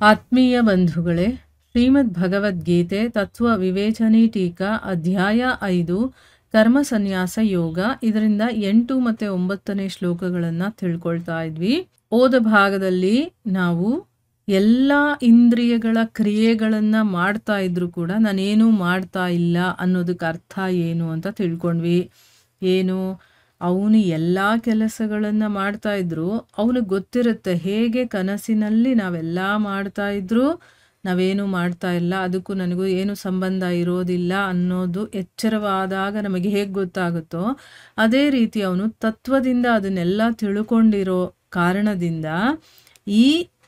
ಆತ್ಮೀಯ ಬಂಧುಗಳೇ, ಶ್ರೀಮದ್ ಭಗವದ್ಗೀತೆ ತತ್ವ ವಿವೇಚನೆ ಟೀಕಾ ಅಧ್ಯಾಯ 5 ಕರ್ಮ ಸನ್ಯಾಸ ಯೋಗ. ಇದರಿಂದ 8 ಮತ್ತು 9ನೇ ಶ್ಲೋಕಗಳನ್ನು ತಿಳ್ಕೊಳ್ತಾ ಇದ್ವಿ. ಓದ ಭಾಗದಲ್ಲಿ ನಾವು ಎಲ್ಲ ಇಂದ್ರಿಯಗಳ ಕ್ರಿಯೆಗಳನ್ನು ಮಾಡ್ತಾ ಇದ್ರು ಕೂಡ ನಾನೇನು ಮಾಡ್ತಾ ಇಲ್ಲ ಅನ್ನೋದಕ್ಕೆ ಅರ್ಥ ಏನು ಅಂತ ತಿಳ್ಕೊಂಡ್ವಿ. ಏನು, ಅವನು ಎಲ್ಲ ಕೆಲಸಗಳನ್ನು ಮಾಡ್ತಾ ಇದ್ರು, ಅವನಿಗೆ ಗೊತ್ತಿರುತ್ತೆ ಹೇಗೆ ಕನಸಿನಲ್ಲಿ ನಾವೆಲ್ಲ ಮಾಡ್ತಾ ಇದ್ರು ನಾವೇನು ಮಾಡ್ತಾ ಇಲ್ಲ, ಅದಕ್ಕೂ ನನಗೂ ಏನು ಸಂಬಂಧ ಇರೋದಿಲ್ಲ ಅನ್ನೋದು ಎಚ್ಚರವಾದಾಗ ನಮಗೆ ಹೇಗೆ ಗೊತ್ತಾಗುತ್ತೋ ಅದೇ ರೀತಿ ಅವನು ತತ್ವದಿಂದ ಅದನ್ನೆಲ್ಲ ತಿಳ್ಕೊಂಡಿರೋ ಕಾರಣದಿಂದ ಈ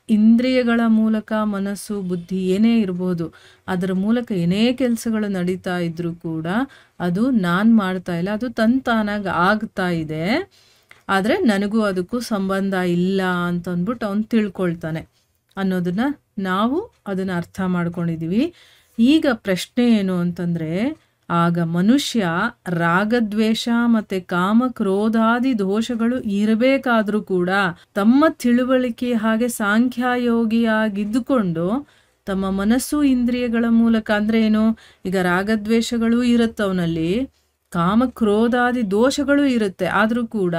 ಇಂದ್ರಿಯಗಳ ಮೂಲಕ ಮನಸ್ಸು ಬುದ್ಧಿ ಏನೇ ಇರ್ಬೋದು ಅದರ ಮೂಲಕ ಏನೇ ಕೆಲಸಗಳು ನಡೀತಾ ಇದ್ರೂ ಕೂಡ ಅದು ನಾನು ಮಾಡ್ತಾ ಇಲ್ಲ, ಅದು ತಂತಾನಾಗಿ ಆಗ್ತಾ ಇದೆ, ಆದರೆ ನನಗೂ ಅದಕ್ಕೂ ಸಂಬಂಧ ಇಲ್ಲ ಅಂತ ಅಂದ್ಬಿಟ್ಟು ಅವನು ತಿಳ್ಕೊಳ್ತಾನೆ ಅನ್ನೋದನ್ನ ನಾವು ಅದನ್ನು ಅರ್ಥ ಮಾಡ್ಕೊಂಡಿದ್ದೀವಿ. ಈಗ ಪ್ರಶ್ನೆ ಏನು ಅಂತಂದರೆ, ಆಗ ಮನುಷ್ಯ ರಾಗದ್ವೇಷ ಮತ್ತು ಕಾಮ ಕ್ರೋಧಾದಿ ದೋಷಗಳು ಇರಬೇಕಾದ್ರೂ ಕೂಡ ತಮ್ಮ ತಿಳುವಳಿಕೆ ಹಾಗೆ ಸಾಂಖ್ಯಯೋಗಿಯಾಗಿದ್ದುಕೊಂಡು ತಮ್ಮ ಮನಸ್ಸು ಇಂದ್ರಿಯಗಳ ಮೂಲಕ, ಅಂದರೆ ಏನು, ಈಗ ರಾಗದ್ವೇಷಗಳು ಇರುತ್ತೆ ಅವನಲ್ಲಿ, ಕಾಮ ಕ್ರೋಧಾದಿ ದೋಷಗಳು ಇರುತ್ತೆ, ಆದರೂ ಕೂಡ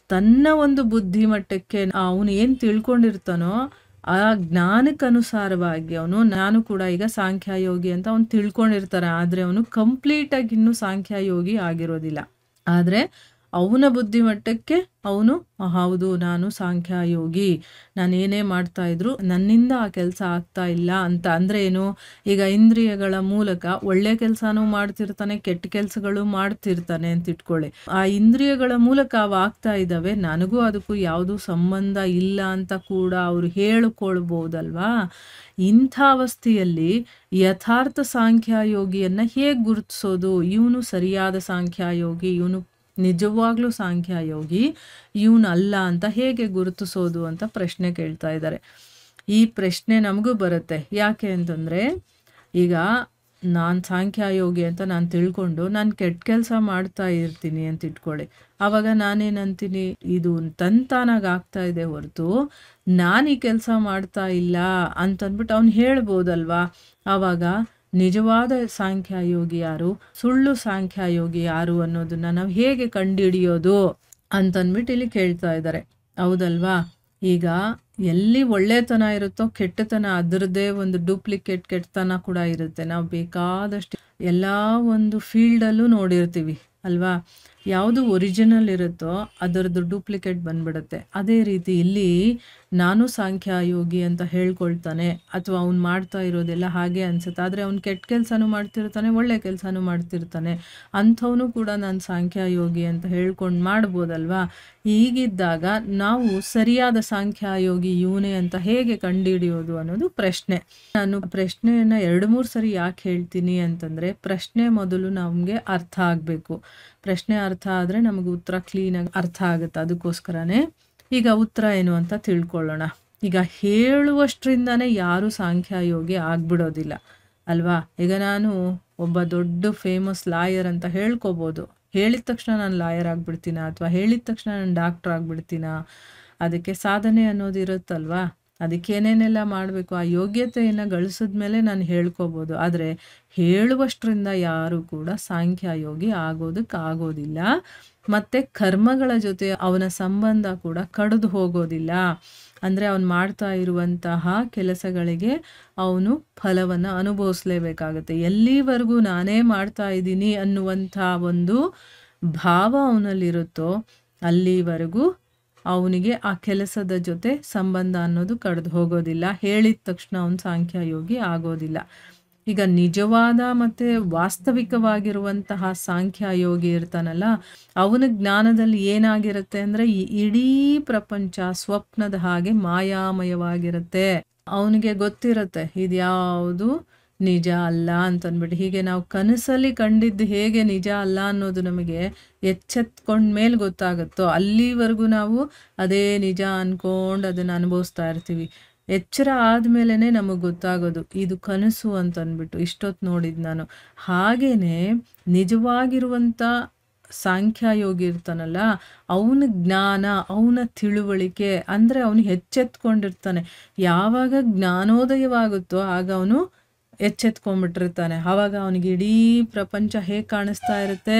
ತನ್ನ ಒಂದು ಬುದ್ಧಿಮಟ್ಟಕ್ಕೆ ಅವನು ಏನು ತಿಳ್ಕೊಂಡಿರ್ತಾನೋ ಆ ಜ್ಞಾನಕ್ಕನುಸಾರವಾಗಿ ಅವನು, ನಾನು ಕೂಡ ಈಗ ಸಾಂಖ್ಯಯೋಗಿ ಅಂತ ಅವನು ತಿಳ್ಕೊಂಡಿರ್ತಾರೆ, ಆದರೆ ಅವನು ಕಂಪ್ಲೀಟಾಗಿ ಇನ್ನೂ ಸಾಂಖ್ಯಯೋಗಿ ಆಗಿರೋದಿಲ್ಲ. ಆದರೆ ಅವನ ಬುದ್ಧಿಮಟ್ಟಕ್ಕೆ ಅವನು ಹೌದು ನಾನು ಸಾಂಖ್ಯಯೋಗಿ, ನಾನು ಏನೇ ಮಾಡ್ತಾ ಇದ್ರು ನನ್ನಿಂದ ಆ ಕೆಲಸ ಆಗ್ತಾ ಇಲ್ಲ ಅಂತ. ಅಂದರೆ ಏನು, ಈಗ ಇಂದ್ರಿಯಗಳ ಮೂಲಕ ಒಳ್ಳೆ ಕೆಲಸನೂ ಮಾಡ್ತಿರ್ತಾನೆ, ಕೆಟ್ಟ ಕೆಲಸಗಳು ಮಾಡ್ತಿರ್ತಾನೆ ಅಂತ ಇಟ್ಕೊಳ್ಳಿ. ಆ ಇಂದ್ರಿಯಗಳ ಮೂಲಕ ಅವು ಆಗ್ತಾ ಇದ್ದಾವೆ, ನನಗೂ ಅದಕ್ಕೂ ಯಾವುದೂ ಸಂಬಂಧ ಇಲ್ಲ ಅಂತ ಕೂಡ ಅವರು ಹೇಳ್ಕೊಳ್ಬೋದಲ್ವಾ. ಇಂಥ ಅವಸ್ಥೆಯಲ್ಲಿ ಯಥಾರ್ಥ ಸಾಂಖ್ಯಯೋಗಿಯನ್ನು ಹೇಗೆ ಗುರುತಿಸೋದು, ಇವನು ಸರಿಯಾದ ಸಾಂಖ್ಯಯೋಗಿ, ಇವನು ನಿಜವಾಗ್ಲೂ ಸಾಂಖ್ಯಯೋಗಿ, ಇವನು ಅಲ್ಲ ಅಂತ ಹೇಗೆ ಗುರುತಿಸೋದು ಅಂತ ಪ್ರಶ್ನೆ ಕೇಳ್ತಾ ಇದ್ದಾರೆ. ಈ ಪ್ರಶ್ನೆ ನಮಗೂ ಬರುತ್ತೆ. ಯಾಕೆ ಅಂತಂದರೆ, ಈಗ ನಾನು ಸಾಂಖ್ಯಯೋಗಿ ಅಂತ ನಾನು ತಿಳ್ಕೊಂಡು ನಾನು ಕೆಟ್ಟ ಕೆಲಸ ಮಾಡ್ತಾ ಇರ್ತೀನಿ ಅಂತ ಇಟ್ಕೊಳ್ಳಿ. ಆವಾಗ ನಾನೇನಂತೀನಿ, ಇದು ತಂತಾನಾಗಿ ಆಗ್ತಾ ಇದೆ ಹೊರತು ನಾನು ಈ ಕೆಲಸ ಮಾಡ್ತಾ ಇಲ್ಲ ಅಂತಂದ್ಬಿಟ್ಟು ಅವ್ನು ಹೇಳ್ಬೋದಲ್ವಾ. ಆವಾಗ ನಿಜವಾದ ಸಾಂಖ್ಯಯೋಗಿ ಯಾರು, ಸುಳ್ಳು ಸಾಂಖ್ಯಯೋಗಿ ಯಾರು ಅನ್ನೋದನ್ನ ನಾವು ಹೇಗೆ ಕಂಡುಹಿಡಿಯೋದು ಅಂತಂದ್ಬಿಟ್ಟು ಇಲ್ಲಿ ಕೇಳ್ತಾ ಇದ್ದಾರೆ, ಹೌದಲ್ವಾ. ಈಗ ಎಲ್ಲಿ ಒಳ್ಳೆತನ ಇರುತ್ತೋ ಕೆಟ್ಟತನ ಅದರದ್ದೇ ಒಂದು ಡೂಪ್ಲಿಕೇಟ್ ಕೆಟ್ಟತನ ಕೂಡ ಇರುತ್ತೆ. ನಾವು ಬೇಕಾದಷ್ಟು ಎಲ್ಲ ಒಂದು ಫೀಲ್ಡಲ್ಲೂ ನೋಡಿರ್ತೀವಿ ಅಲ್ವಾ. ಯಾವುದು ಒರಿಜಿನಲ್ ಇರುತ್ತೋ ಅದರದ್ದು ಡೂಪ್ಲಿಕೇಟ್ ಬಂದ್ಬಿಡುತ್ತೆ. ಅದೇ ರೀತಿ ಇಲ್ಲಿ ನಾನು ಸಾಂಖ್ಯಯೋಗಿ ಅಂತ ಹೇಳ್ಕೊಳ್ತಾನೆ, ಅಥವಾ ಅವ್ನು ಮಾಡ್ತಾ ಇರೋದೆಲ್ಲ ಹಾಗೆ ಅನ್ಸುತ್ತೆ, ಆದರೆ ಅವ್ನು ಕೆಟ್ಟ ಕೆಲಸನೂ ಮಾಡ್ತಿರ್ತಾನೆ, ಒಳ್ಳೆ ಕೆಲಸನೂ ಮಾಡ್ತಿರ್ತಾನೆ, ಅಂಥವನು ಕೂಡ ನಾನು ಸಾಂಖ್ಯಯೋಗಿ ಅಂತ ಹೇಳ್ಕೊಂಡು ಮಾಡ್ಬೋದಲ್ವಾ. ಹೀಗಿದ್ದಾಗ ನಾವು ಸರಿಯಾದ ಸಾಂಖ್ಯಯೋಗಿ ಇವನೇ ಅಂತ ಹೇಗೆ ಕಂಡುಹಿಡಿಯೋದು ಅನ್ನೋದು ಪ್ರಶ್ನೆ. ನಾನು ಪ್ರಶ್ನೆಯನ್ನು 2-3 ಸರಿ ಯಾಕೆ ಹೇಳ್ತೀನಿ ಅಂತಂದರೆ, ಪ್ರಶ್ನೆ ಮೊದಲು ನಮಗೆ ಅರ್ಥ ಆಗಬೇಕು. ಪ್ರಶ್ನೆ ಅರ್ಥ ಆದರೆ ನಮಗೆ ಉತ್ತರ ಕ್ಲೀನಾಗಿ ಅರ್ಥ ಆಗುತ್ತೆ. ಅದಕ್ಕೋಸ್ಕರನೇ ಈಗ ಉತ್ತರ ಏನು ಅಂತ ತಿಳ್ಕೊಳ್ಳೋಣ. ಈಗ ಹೇಳುವಷ್ಟರಿಂದನೇ ಯಾರು ಸಾಂಖ್ಯಯೋಗಿ ಆಗ್ಬಿಡೋದಿಲ್ಲ ಅಲ್ವಾ. ಈಗ ನಾನು ಒಬ್ಬ ದೊಡ್ಡ ಫೇಮಸ್ ಲಾಯರ್ ಅಂತ ಹೇಳ್ಕೊಬೋದು, ಹೇಳಿದ ತಕ್ಷಣ ನಾನು ಲಾಯರ್ ಆಗಿಬಿಡ್ತೀನ, ಅಥವಾ ಹೇಳಿದ ತಕ್ಷಣ ನಾನು ಡಾಕ್ಟ್ರ್ ಆಗಿಬಿಡ್ತೀನ. ಅದಕ್ಕೆ ಸಾಧನೆ ಅನ್ನೋದು ಇರುತ್ತಲ್ವಾ, ಅದಕ್ಕೆ ಏನೇನೆಲ್ಲ ಮಾಡಬೇಕು, ಆ ಯೋಗ್ಯತೆಯನ್ನು ಗಳಿಸಿದ್ಮೇಲೆ ನಾನು ಹೇಳ್ಕೊಬೋದು. ಆದರೆ ಹೇಳುವಷ್ಟರಿಂದ ಯಾರು ಕೂಡ ಸಾಂಖ್ಯಯೋಗಿ ಆಗೋದಕ್ಕಾಗೋದಿಲ್ಲ. ಮತ್ತು ಕರ್ಮಗಳ ಜೊತೆ ಅವನ ಸಂಬಂಧ ಕೂಡ ಕಡಿದು ಹೋಗೋದಿಲ್ಲ. ಅಂದರೆ ಅವನು ಮಾಡ್ತಾ ಇರುವಂತಹ ಕೆಲಸಗಳಿಗೆ ಅವನು ಫಲವನ್ನು ಅನುಭವಿಸಲೇಬೇಕಾಗತ್ತೆ. ಎಲ್ಲಿವರೆಗೂ ನಾನೇ ಮಾಡ್ತಾ ಇದ್ದೀನಿ ಅನ್ನುವಂಥ ಒಂದು ಭಾವ ಅವನಲ್ಲಿರುತ್ತೋ ಅಲ್ಲಿವರೆಗೂ ಅವನಿಗೆ ಆ ಕೆಲಸದ ಜೊತೆ ಸಂಬಂಧ ಅನ್ನೋದು ಕಡಿದು ಹೋಗೋದಿಲ್ಲ. ಹೇಳಿದ ತಕ್ಷಣ ಅವನು ಸಾಂಖ್ಯಯೋಗಿ ಆಗೋದಿಲ್ಲ. ಈಗ ನಿಜವಾದ ಮತ್ತು ವಾಸ್ತವಿಕವಾಗಿರುವಂತಹ ಸಾಂಖ್ಯಯೋಗಿ ಇರ್ತಾನಲ್ಲ, ಅವನ ಜ್ಞಾನದಲ್ಲಿ ಏನಾಗಿರುತ್ತೆ ಅಂದರೆ, ಈ ಇಡೀ ಪ್ರಪಂಚ ಸ್ವಪ್ನದ ಹಾಗೆ ಮಾಯಾಮಯವಾಗಿರುತ್ತೆ. ಅವನಿಗೆ ಗೊತ್ತಿರುತ್ತೆ ಇದ್ಯಾವುದು ನಿಜ ಅಲ್ಲ ಅಂತಂದ್ಬಿಟ್ಟು. ಹೀಗೆ ನಾವು ಕನಸಲ್ಲಿ ಕಂಡಿದ್ದು ಹೇಗೆ ನಿಜ ಅಲ್ಲ ಅನ್ನೋದು ನಮಗೆ ಎಚ್ಚೆತ್ಕೊಂಡ್ಮೇಲೆ ಗೊತ್ತಾಗುತ್ತೋ ಅಲ್ಲಿವರೆಗೂ ನಾವು ಅದೇ ನಿಜ ಅಂದ್ಕೊಂಡು ಅದನ್ನು ಅನುಭವಿಸ್ತಾ ಇರ್ತೀವಿ. ಎಚ್ಚರ ಆದಮೇಲೆ ನಮಗೆ ಗೊತ್ತಾಗೋದು ಇದು ಕನಸು ಅಂತಂದ್ಬಿಟ್ಟು, ಇಷ್ಟೊತ್ತು ನೋಡಿದ್ದು ನಾನು. ಹಾಗೇ ನಿಜವಾಗಿರುವಂಥ ಸಾಂಖ್ಯಯೋಗಿ ಇರ್ತಾನಲ್ಲ, ಅವನ ಜ್ಞಾನ, ಅವನ ತಿಳುವಳಿಕೆ ಅಂದರೆ ಅವನು ಎಚ್ಚೆತ್ಕೊಂಡಿರ್ತಾನೆ. ಯಾವಾಗ ಜ್ಞಾನೋದಯವಾಗುತ್ತೋ ಆಗ ಅವನು ಎಚ್ಚೆತ್ಕೊಂಡ್ಬಿಟ್ಟಿರ್ತಾನೆ. ಆವಾಗ ಅವನಿಗೆ ಇಡೀ ಪ್ರಪಂಚ ಹೇಗೆ ಕಾಣಿಸ್ತಾ ಇರುತ್ತೆ,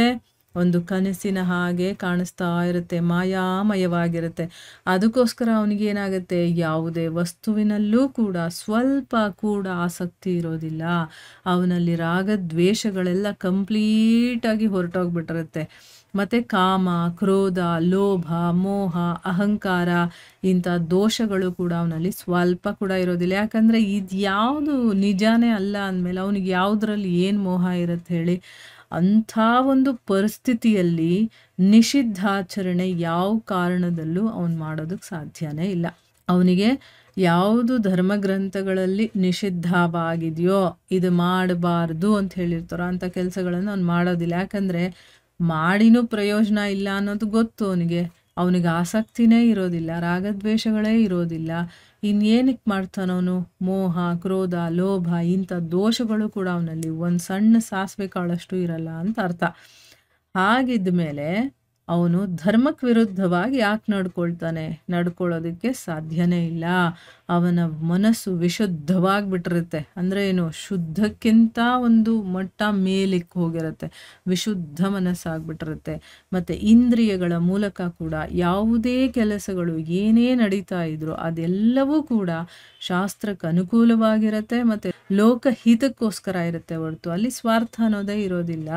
ಒಂದು ಕನಸಿನ ಹಾಗೆ ಕಾಣಿಸ್ತಾ ಇರುತ್ತೆ, ಮಾಯಾಮಯವಾಗಿರುತ್ತೆ. ಅದಕ್ಕೋಸ್ಕರ ಅವನಿಗೇನಾಗುತ್ತೆ, ಯಾವುದೇ ವಸ್ತುವಿನಲ್ಲೂ ಕೂಡ ಸ್ವಲ್ಪ ಕೂಡ ಆಸಕ್ತಿ ಇರೋದಿಲ್ಲ. ಅವನಲ್ಲಿ ರಾಗದ್ವೇಷಗಳೆಲ್ಲ ಕಂಪ್ಲೀಟಾಗಿ ಹೊರಟೋಗ್ಬಿಟ್ಟಿರುತ್ತೆ. ಮತ್ತು ಕಾಮ, ಕ್ರೋಧ, ಲೋಭ, ಮೋಹ, ಅಹಂಕಾರ ಇಂಥ ದೋಷಗಳು ಕೂಡ ಅವನಲ್ಲಿ ಸ್ವಲ್ಪ ಕೂಡ ಇರೋದಿಲ್ಲ. ಯಾಕಂದರೆ ಇದು ಯಾವುದು ನಿಜಾನೇ ಅಲ್ಲ ಅಂದಮೇಲೆ ಅವನಿಗೆ ಯಾವುದರಲ್ಲಿ ಏನು ಮೋಹ ಇರುತ್ತೆ ಹೇಳಿ. ಅಂಥ ಒಂದು ಪರಿಸ್ಥಿತಿಯಲ್ಲಿ ನಿಷಿದ್ಧಾಚರಣೆ ಯಾವ ಕಾರಣದಲ್ಲೂ ಅವನು ಮಾಡೋದಕ್ಕೆ ಸಾಧ್ಯನೇ ಇಲ್ಲ. ಅವನಿಗೆ ಯಾವುದು ಧರ್ಮಗ್ರಂಥಗಳಲ್ಲಿ ನಿಷಿದ್ಧವಾಗಿದೆಯೋ, ಇದು ಮಾಡಬಾರ್ದು ಅಂತ ಹೇಳಿರ್ತಾರೋ ಅಂಥ ಕೆಲಸಗಳನ್ನು ಅವ್ನು ಮಾಡೋದಿಲ್ಲ. ಯಾಕಂದರೆ ಮಾಡಿನೂ ಪ್ರಯೋಜನ ಇಲ್ಲ ಅನ್ನೋದು ಗೊತ್ತು ಅವನಿಗೆ ಆಸಕ್ತಿನೇ ಇರೋದಿಲ್ಲ, ರಾಗದ್ವೇಷಗಳೇ ಇರೋದಿಲ್ಲ. ಇನ್ನೇನಕ್ಕೆ ಮಾಡ್ತಾನವನು? ಮೋಹ, ಕ್ರೋಧ, ಲೋಭ ಇಂಥ ದೋಷಗಳು ಕೂಡ ಅವನಲ್ಲಿ ಒಂದು ಸಣ್ಣ ಸಾಸಿವೆ ಕಾಳಷ್ಟು ಇರಲ್ಲ ಅಂತ ಅರ್ಥ. ಹಾಗಿದ್ದ ಮೇಲೆ ಅವನು ಧರ್ಮಕ್ಕೆ ವಿರುದ್ಧವಾಗಿ ಯಾಕೆ ನಡ್ಕೊಳ್ಳೋದಕ್ಕೆ ಸಾಧ್ಯನೇ ಇಲ್ಲ. ಅವನ ಮನಸ್ಸು ವಿಶುದ್ಧವಾಗಿಬಿಟ್ಟಿರುತ್ತೆ. ಅಂದರೆ ಏನು, ಶುದ್ಧಕ್ಕಿಂತ ಒಂದು ಮಟ್ಟ ಮೇಲಕ್ಕೆ ಹೋಗಿರುತ್ತೆ, ವಿಶುದ್ಧ ಮನಸ್ಸಾಗ್ಬಿಟ್ಟಿರುತ್ತೆ. ಮತ್ತು ಇಂದ್ರಿಯಗಳ ಮೂಲಕ ಕೂಡ ಯಾವುದೇ ಕೆಲಸಗಳು ಏನೇ ನಡೀತಾ ಇದ್ರು ಅದೆಲ್ಲವೂ ಕೂಡ ಶಾಸ್ತ್ರಕ್ಕೆ ಅನುಕೂಲವಾಗಿರುತ್ತೆ ಮತ್ತು ಲೋಕಹಿತಕ್ಕೋಸ್ಕರ ಇರುತ್ತೆ ಹೊರತು ಅಲ್ಲಿ ಸ್ವಾರ್ಥ ಅನ್ನೋದೇ ಇರೋದಿಲ್ಲ.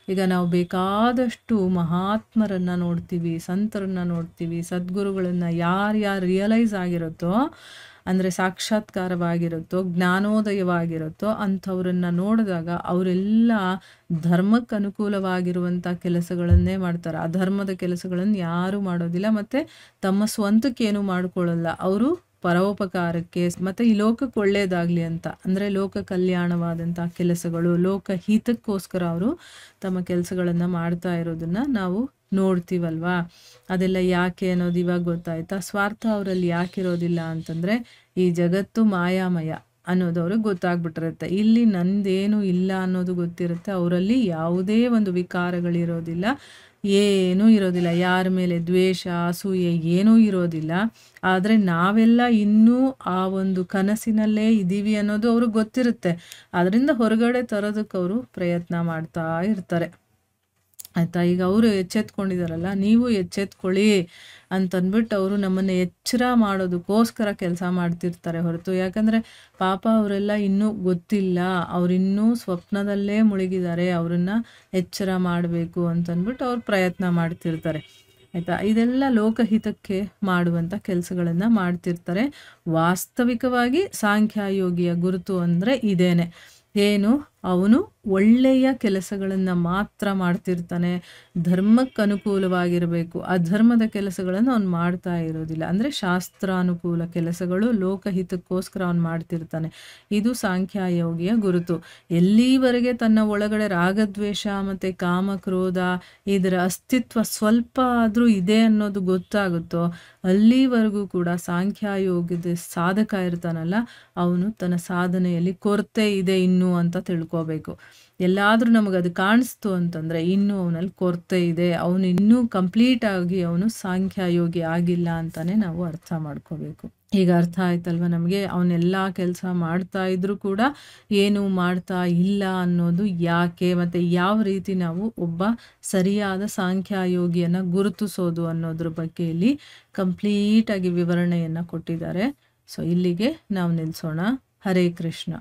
ಈಗ ನಾವು ಬೇಕಾದಷ್ಟು ಮಹಾತ್ಮರನ್ನು ನೋಡ್ತೀವಿ, ಸಂತರನ್ನು ನೋಡ್ತೀವಿ, ಸದ್ಗುರುಗಳನ್ನು ಯಾರ್ಯಾರು ರಿಯಲೈಸ್ ಆಗಿರುತ್ತೋ, ಅಂದರೆ ಸಾಕ್ಷಾತ್ಕಾರವಾಗಿರುತ್ತೋ, ಜ್ಞಾನೋದಯವಾಗಿರುತ್ತೋ ಅಂಥವ್ರನ್ನು ನೋಡಿದಾಗ ಅವರೆಲ್ಲ ಧರ್ಮಕ್ಕೆ ಅನುಕೂಲವಾಗಿರುವಂಥ ಕೆಲಸಗಳನ್ನೇ ಮಾಡ್ತಾರೆ. ಅಧರ್ಮದ ಕೆಲಸಗಳನ್ನು ಯಾರೂ ಮಾಡೋದಿಲ್ಲ ಮತ್ತು ತಮ್ಮ ಸ್ವಂತಕ್ಕೇನು ಮಾಡ್ಕೊಳ್ಳಲ್ಲ. ಅವರು ಪರೋಪಕಾರಕ್ಕೆ ಮತ್ತು ಈ ಲೋಕಕ್ಕೆ ಒಳ್ಳೆಯದಾಗಲಿ ಅಂತ, ಅಂದರೆ ಲೋಕ ಕಲ್ಯಾಣವಾದಂಥ ಕೆಲಸಗಳು, ಲೋಕಹಿತಕ್ಕೋಸ್ಕರ ಅವರು ತಮ್ಮ ಕೆಲಸಗಳನ್ನು ಮಾಡ್ತಾ ಇರೋದನ್ನು ನಾವು ನೋಡ್ತೀವಲ್ವಾ. ಅದೆಲ್ಲ ಯಾಕೆ ಅನ್ನೋದು ಇವಾಗ ಗೊತ್ತಾಯ್ತಾ. ಸ್ವಾರ್ಥ ಅವರಲ್ಲಿ ಯಾಕಿರೋದಿಲ್ಲ ಅಂತಂದರೆ ಈ ಜಗತ್ತು ಮಾಯಾಮಯ ಅನ್ನೋದು ಅವ್ರಿಗೆ ಗೊತ್ತಾಗ್ಬಿಟ್ಟಿರುತ್ತೆ. ಇಲ್ಲಿ ನಂದೇನು ಇಲ್ಲ ಅನ್ನೋದು ಗೊತ್ತಿರುತ್ತೆ. ಅವರಲ್ಲಿ ಯಾವುದೇ ಒಂದು ವಿಕಾರಗಳಿರೋದಿಲ್ಲ, ಏನೂ ಇರೋದಿಲ್ಲ. ಯಾರ ಮೇಲೆ ದ್ವೇಷ, ಅಸೂಯೆ ಏನೂ ಇರೋದಿಲ್ಲ. ಆದರೆ ನಾವೆಲ್ಲ ಇನ್ನೂ ಆ ಒಂದು ಕನಸಿನಲ್ಲೇ ಇದ್ದೀವಿ ಅನ್ನೋದು ಅವ್ರಿಗೆ ಗೊತ್ತಿರುತ್ತೆ. ಅದರಿಂದ ಹೊರಗಡೆ ತರೋದಕ್ಕೆ ಅವರು ಪ್ರಯತ್ನ ಮಾಡ್ತಾ ಇರ್ತಾರೆ. ಆಯಿತಾ. ಈಗ ಅವರು ಎಚ್ಚೆತ್ಕೊಂಡಿದ್ದಾರಲ್ಲ, ನೀವು ಎಚ್ಚೆತ್ಕೊಳ್ಳಿ ಅಂತಂದ್ಬಿಟ್ಟು ಅವರು ನಮ್ಮನ್ನು ಎಚ್ಚರ ಮಾಡೋದಕ್ಕೋಸ್ಕರ ಕೆಲಸ ಮಾಡ್ತಿರ್ತಾರೆ ಹೊರತು, ಯಾಕಂದರೆ ಪಾಪ ಅವರೆಲ್ಲ ಇನ್ನೂ ಗೊತ್ತಿಲ್ಲ, ಅವರಿನ್ನೂ ಸ್ವಪ್ನದಲ್ಲೇ ಮುಳುಗಿದ್ದಾರೆ, ಅವರನ್ನು ಎಚ್ಚರ ಮಾಡಬೇಕು ಅಂತಂದ್ಬಿಟ್ಟು ಅವ್ರು ಪ್ರಯತ್ನ ಮಾಡ್ತಿರ್ತಾರೆ. ಆಯಿತಾ. ಇದೆಲ್ಲ ಲೋಕಹಿತಕ್ಕೆ ಮಾಡುವಂಥ ಕೆಲಸಗಳನ್ನು ಮಾಡ್ತಿರ್ತಾರೆ. ವಾಸ್ತವಿಕವಾಗಿ ಸಾಂಖ್ಯಯೋಗಿಯ ಗುರುತು ಅಂದರೆ ಇದೇನೆ. ಏನು, ಅವನು ಒಳ್ಳೆಯ ಕೆಲಸಗಳನ್ನು ಮಾತ್ರ ಮಾಡ್ತಿರ್ತಾನೆ, ಧರ್ಮಕ್ಕೆ ಅನುಕೂಲವಾಗಿರಬೇಕು. ಅಧರ್ಮದ ಕೆಲಸಗಳನ್ನು ಅವನು ಮಾಡ್ತಾ ಇರೋದಿಲ್ಲ. ಅಂದರೆ ಶಾಸ್ತ್ರಾನುಕೂಲ ಕೆಲಸಗಳು, ಲೋಕಹಿತಕ್ಕೋಸ್ಕರ ಅವನು ಮಾಡ್ತಿರ್ತಾನೆ. ಇದು ಸಾಂಖ್ಯಯೋಗಿಯ ಗುರುತು. ಎಲ್ಲಿವರೆಗೆ ತನ್ನ ಒಳಗಡೆ ರಾಗದ್ವೇಷ ಮತ್ತು ಕಾಮಕ್ರೋಧ ಇದರ ಅಸ್ತಿತ್ವ ಸ್ವಲ್ಪ ಆದರೂ ಇದೆ ಅನ್ನೋದು ಗೊತ್ತಾಗುತ್ತೋ ಅಲ್ಲಿವರೆಗೂ ಕೂಡ ಸಾಂಖ್ಯಯೋಗದ ಸಾಧಕ ಇರ್ತಾನಲ್ಲ, ಅವನು ತನ್ನ ಸಾಧನೆಯಲ್ಲಿ ಕೊರತೆ ಇದೆ ಇನ್ನೂ ಅಂತ ತಿಳ್ಕೋಬೇಕು. ಎಲ್ಲಾದರೂ ನಮಗದು ಕಾಣಿಸ್ತು ಅಂತಂದರೆ ಇನ್ನೂ ಅವನಲ್ಲಿ ಕೊರತೆ ಇದೆ, ಅವನು ಇನ್ನೂ ಕಂಪ್ಲೀಟಾಗಿ ಅವನು ಸಾಂಖ್ಯಯೋಗಿ ಆಗಿಲ್ಲ ಅಂತಲೇ ನಾವು ಅರ್ಥ ಮಾಡ್ಕೋಬೇಕು. ಈಗ ಅರ್ಥ ಆಯ್ತಲ್ವ ನಮಗೆ. ಅವನ್ನೆಲ್ಲ ಕೆಲಸ ಮಾಡ್ತಾ ಇದ್ರೂ ಕೂಡ ಏನು ಮಾಡ್ತಾ ಇಲ್ಲ ಅನ್ನೋದು ಯಾಕೆ, ಮತ್ತು ಯಾವ ರೀತಿ ನಾವು ಒಬ್ಬ ಸರಿಯಾದ ಸಾಂಖ್ಯಯೋಗಿಯನ್ನು ಗುರುತಿಸೋದು ಅನ್ನೋದ್ರ ಬಗ್ಗೆ ಇಲ್ಲಿ ಕಂಪ್ಲೀಟಾಗಿ ವಿವರಣೆಯನ್ನು ಕೊಟ್ಟಿದ್ದಾರೆ. ಸೊ ಇಲ್ಲಿಗೆ ನಾವು ನಿಲ್ಲಿಸೋಣ. ಹರೇ ಕೃಷ್ಣ.